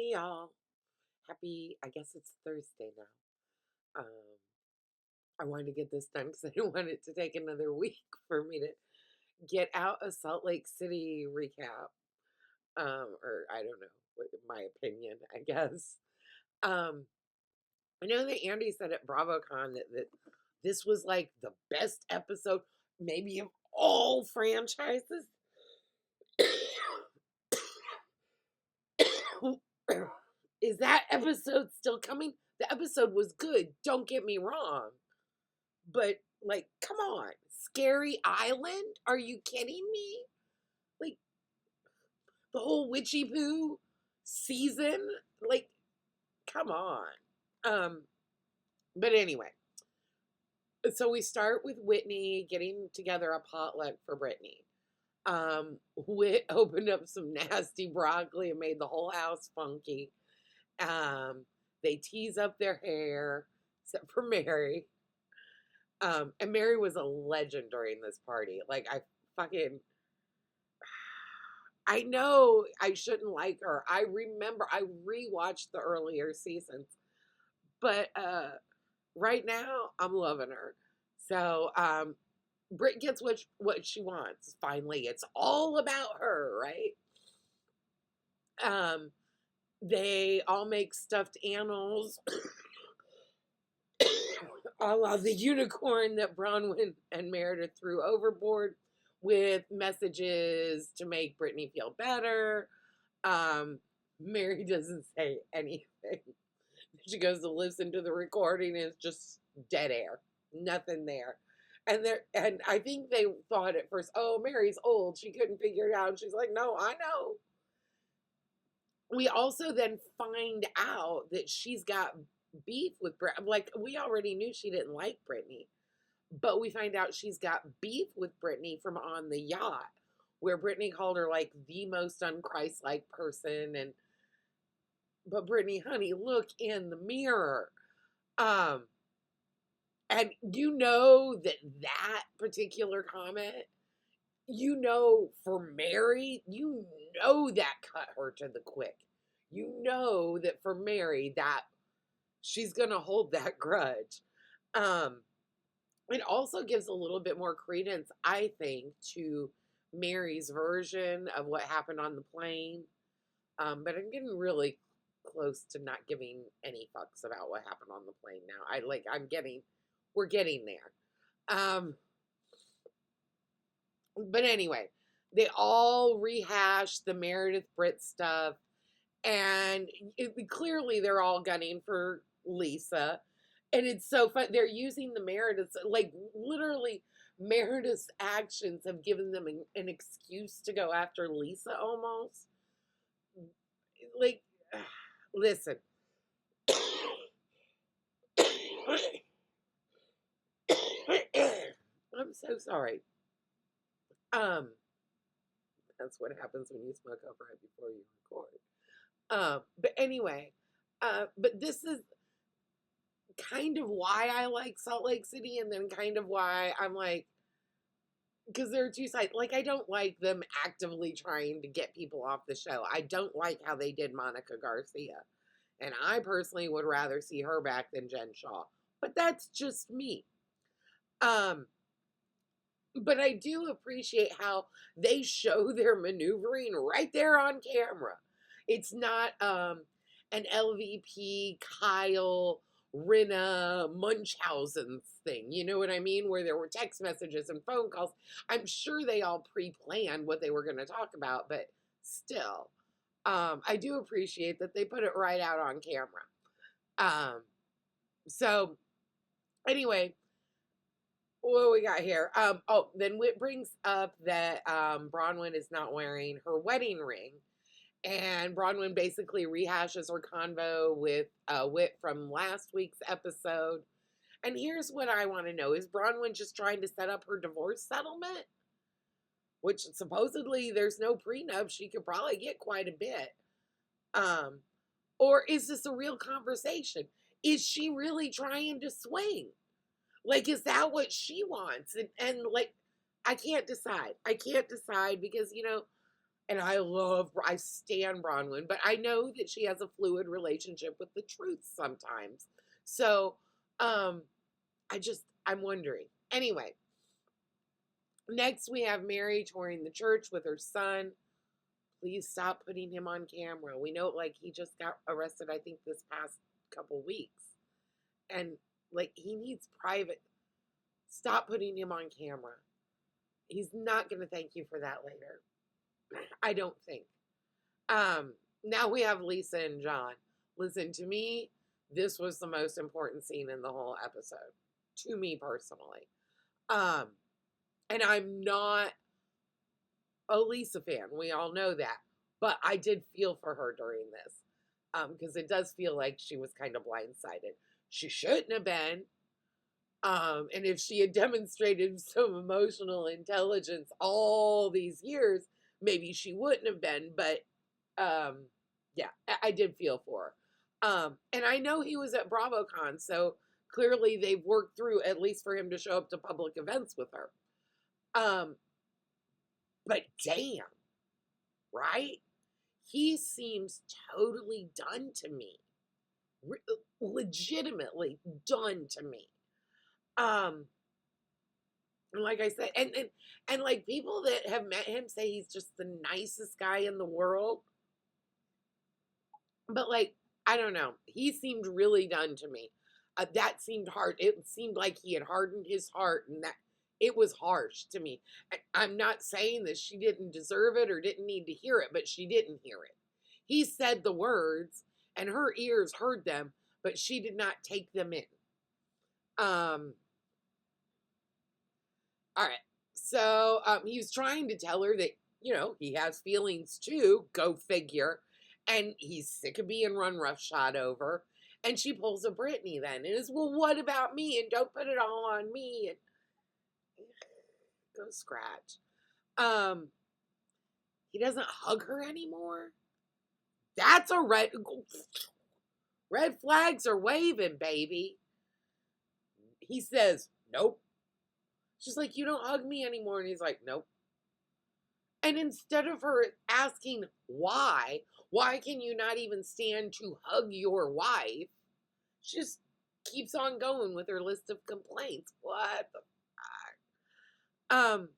Hey y'all. Happy, I guess it's Thursday now. I wanted to get this done because I didn't want it to take another week for me to get out a Salt Lake City recap. Or I don't know, my opinion, I guess. Um, I know that Andy said at BravoCon that this was like the best episode, maybe of all franchises. Is that episode still coming? The episode was good, don't get me wrong. But, like, come on. Scary Island? Are you kidding me? Like, the whole Witchy Poo season? Like, come on. Um, but anyway, so we start with Whitney getting together a potluck for Brittany. Whit opened up some nasty broccoli and made the whole house funky. They tease up their hair, except for Mary. And Mary was a legend during this party. Like, fucking, I know I shouldn't like her. I remember I rewatched the earlier seasons, but right now I'm loving her. So Britt gets what she wants. Finally, it's all about her, right? Um, they all make stuffed animals. I love the unicorn that Bronwyn and Meredith threw overboard with messages to make Brittany feel better. Mary doesn't say anything. She goes to listen to the recording and it's just dead air. Nothing there. And I think they thought at first, oh, Mary's old. She couldn't figure it out. And she's like, no, I know. We also then find out that she's got beef with Brit. Like, we already knew she didn't like Brittany, but we find out she's got beef with Brittany from on the yacht, where Brittany called her like the most unchristlike person. But Brittany, honey, look in the mirror. Um, and you know that particular comment, for Mary, that cut her to the quick. You know that for Mary, that she's gonna hold that grudge. Um, it also gives a little bit more credence, I think, to Mary's version of what happened on the plane. But I'm getting really close to not giving any fucks about what happened on the plane now. We're getting there. But anyway, they all rehash the Meredith Britt stuff, and clearly they're all gunning for Lisa. And it's so fun. They're using the Merediths, like literally, Meredith's actions have given them an excuse to go after Lisa almost. Like, listen. I'm so sorry. Um, that's what happens when you smoke up right before you record. But anyway, but this is kind of why I like Salt Lake City, and then kind of why I'm like, because there are two sides. Like, I don't like them actively trying to get people off the show. I don't like how they did Monica Garcia. And I personally would rather see her back than Jen Shaw. But that's just me. Um, but I do appreciate how they show their maneuvering right there on camera. It's not an LVP, Kyle, Rinna, Munchausen thing. You know what I mean? Where there were text messages and phone calls. I'm sure they all pre-planned what they were going to talk about, but still, I do appreciate that they put it right out on camera. So anyway, what we got here? Then Whit brings up that Bronwyn is not wearing her wedding ring. And Bronwyn basically rehashes her convo with Whit from last week's episode. And here's what I want to know. Is Bronwyn just trying to set up her divorce settlement? Which supposedly there's no prenup. She could probably get quite a bit. Or is this a real conversation? Is she really trying to swing? Like, is that what she wants? And like, I can't decide. I can't decide because, And I stand Bronwyn, but I know that she has a fluid relationship with the truth sometimes. So, um, I'm wondering. Anyway, next we have Mary touring the church with her son. Please stop putting him on camera. We know, like, he just got arrested, I think, this past couple weeks. And, like, he needs private. Stop putting him on camera. He's not going to thank you for that later. I don't think. Now we have Lisa and John. Listen, to me, this was the most important scene in the whole episode. To me personally. And I'm not a Lisa fan. We all know that. But I did feel for her during this. Because it does feel like she was kind of blindsided. She shouldn't have been. And if she had demonstrated some emotional intelligence all these years, maybe she wouldn't have been. But yeah, I did feel for her. And I know he was at BravoCon, so clearly they've worked through at least for him to show up to public events with her. But damn, right? He seems totally done to me. Legitimately done to me. Like I said, and like people that have met him say he's just the nicest guy in the world. But like, I don't know. He seemed really done to me. That seemed hard. It seemed like he had hardened his heart, and that it was harsh to me. I'm not saying that she didn't deserve it or didn't need to hear it, but she didn't hear it. He said the words, and her ears heard them, but she did not take them in. All right. So he was trying to tell her that, he has feelings too. Go figure. And he's sick of being run roughshod over. And she pulls a Brittany then and is, well, what about me? And don't put it all on me. And go scratch. He doesn't hug her anymore. That's a red flags are waving, baby. He says, nope. She's like, you don't hug me anymore. And he's like, nope. And instead of her asking why can you not even stand to hug your wife? She just keeps on going with her list of complaints. What the fuck?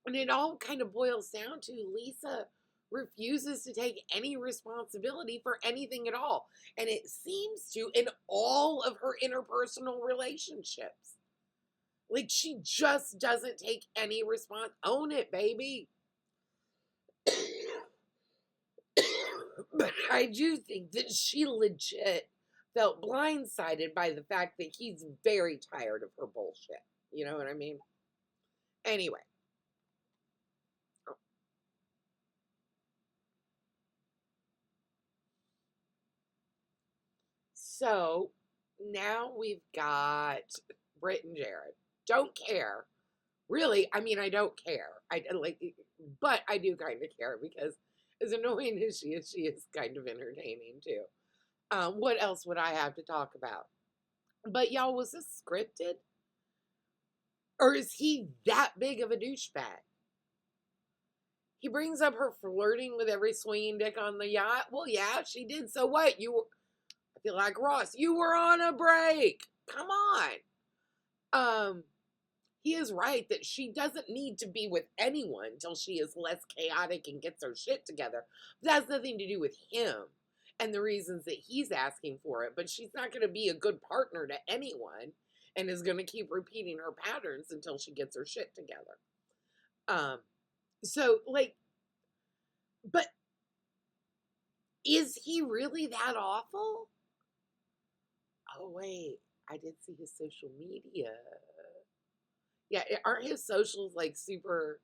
And it all kind of boils down to Lisa refuses to take any responsibility for anything at all. And it seems to in all of her interpersonal relationships. Like, she just doesn't take any response. Own it, baby. But I do think that she legit felt blindsided by the fact that he's very tired of her bullshit. You know what I mean? Anyway. So now we've got Britt and Jared. Don't care. Really, I mean, I don't care. But I do kind of care because as annoying as she is kind of entertaining too. What else would I have to talk about? But y'all, was this scripted? Or is he that big of a douchebag? He brings up her flirting with every swinging dick on the yacht. Well, yeah, she did. So what? I feel like Ross. You were on a break. Come on. He is right that she doesn't need to be with anyone until she is less chaotic and gets her shit together. But that has nothing to do with him and the reasons that he's asking for it. But she's not going to be a good partner to anyone and is going to keep repeating her patterns until she gets her shit together. So, like, but is he really that awful? Oh, wait, I did see his social media. Yeah, aren't his socials like super,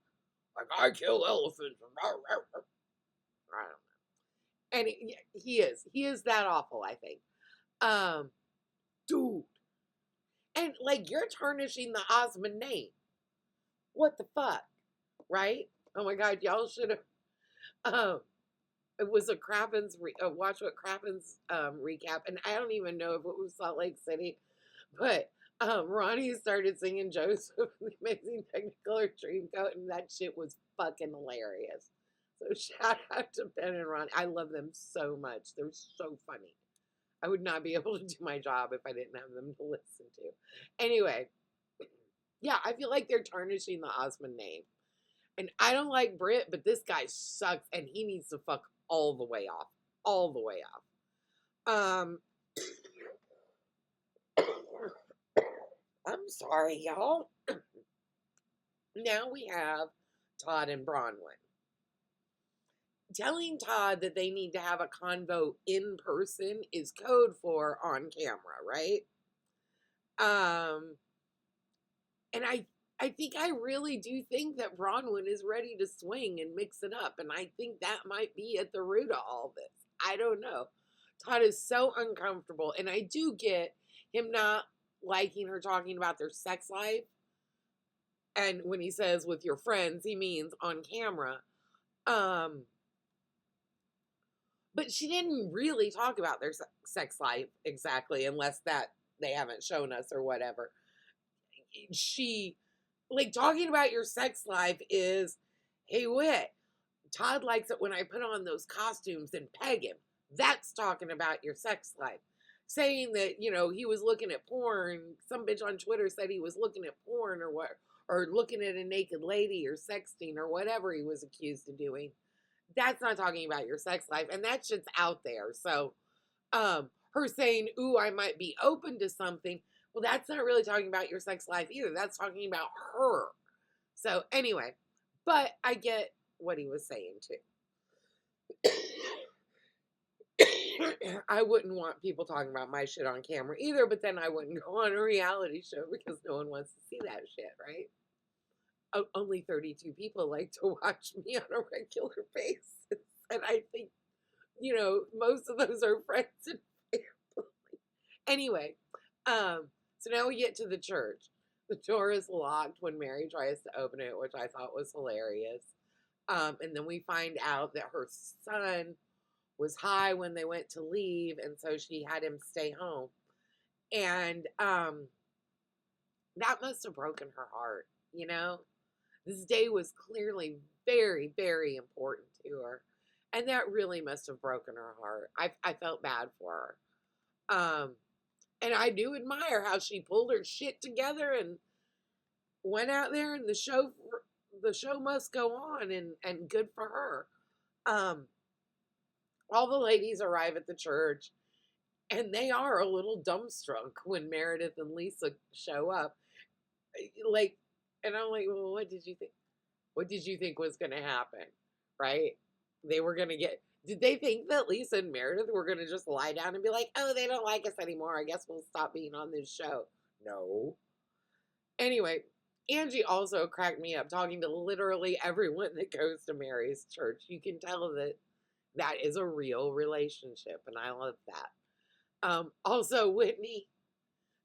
like, I kill elephants? I don't know. And he is that awful, I think. Dude. And like, you're tarnishing the Osmond name. What the fuck? Right? Oh my God, y'all should have, it was a Crappens, Watch What Crappens recap, and I don't even know if it was Salt Lake City, but Ronnie started singing Joseph the Amazing Technicolor Dreamcoat, and that shit was fucking hilarious. So shout out to Ben and Ron. I love them so much. They're so funny. I would not be able to do my job if I didn't have them to listen to. Anyway, yeah, I feel like they're tarnishing the Osmond name. And I don't like Brit, but this guy sucks and he needs to fuck all the way off. All the way off. I'm sorry, y'all. Now we have Todd and Bronwyn. Telling Todd that they need to have a convo in person is code for on camera, right? And I think I really do think that Bronwyn is ready to swing and mix it up. And I think that might be at the root of all this. I don't know. Todd is so uncomfortable. And I do get him not liking her talking about their sex life. And when he says with your friends, he means on camera. But she didn't really talk about their sex life exactly, unless that they haven't shown us or whatever. She, like, talking about your sex life is, hey, Wit, Todd likes it when I put on those costumes and peg him. That's talking about your sex life. Saying that, you know, he was looking at porn. Some bitch on Twitter said he was looking at porn or what, or looking at a naked lady or sexting or whatever he was accused of doing. That's not talking about your sex life. And that shit's out there. So, her saying, ooh, I might be open to something. Well, that's not really talking about your sex life either. That's talking about her. So anyway, but I get what he was saying too. I wouldn't want people talking about my shit on camera either, but then I wouldn't go on a reality show because no one wants to see that shit, right? Only 32 people like to watch me on a regular basis. And I think, you know, most of those are friends and family. Anyway, so now we get to the church. The door is locked when Mary tries to open it, which I thought was hilarious. And then we find out that her son was high when they went to leave, and so she had him stay home. And that must have broken her heart, you know? This day was clearly very, very important to her. And that really must have broken her heart. I felt bad for her. And I do admire how she pulled her shit together and went out there, and the show must go on, and good for her. All the ladies arrive at the church, and they are a little dumbstruck when Meredith and Lisa show up. Like, and I'm like, well, what did you think? What did you think was going to happen? Right? They were going to get. Did they think that Lisa and Meredith were going to just lie down and be like, oh, they don't like us anymore. I guess we'll stop being on this show. No. Anyway, Angie also cracked me up talking to literally everyone that goes to Mary's church. You can tell that that is a real relationship, and I love that. Also, Whitney,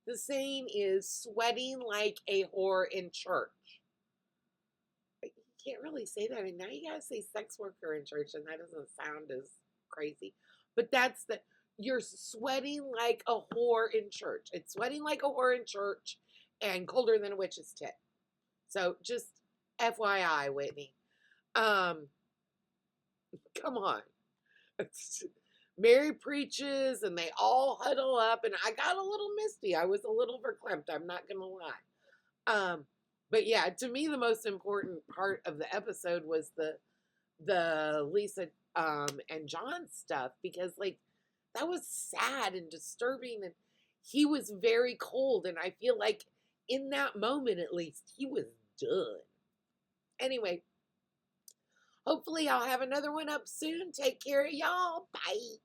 the saying is sweating like a whore in church. You can't really say that, and now you gotta say sex worker in church, and that doesn't sound as crazy. But you're sweating like a whore in church. It's sweating like a whore in church and colder than a witch's tit. So just FYI, Whitney. Come on. Mary preaches and they all huddle up, and I got a little misty. I was a little verklempt, I'm not gonna lie. But yeah, to me the most important part of the episode was the Lisa and John stuff, because like that was sad and disturbing, and he was very cold, and I feel like in that moment at least he was done. Anyway, hopefully I'll have another one up soon. Take care of y'all. Bye.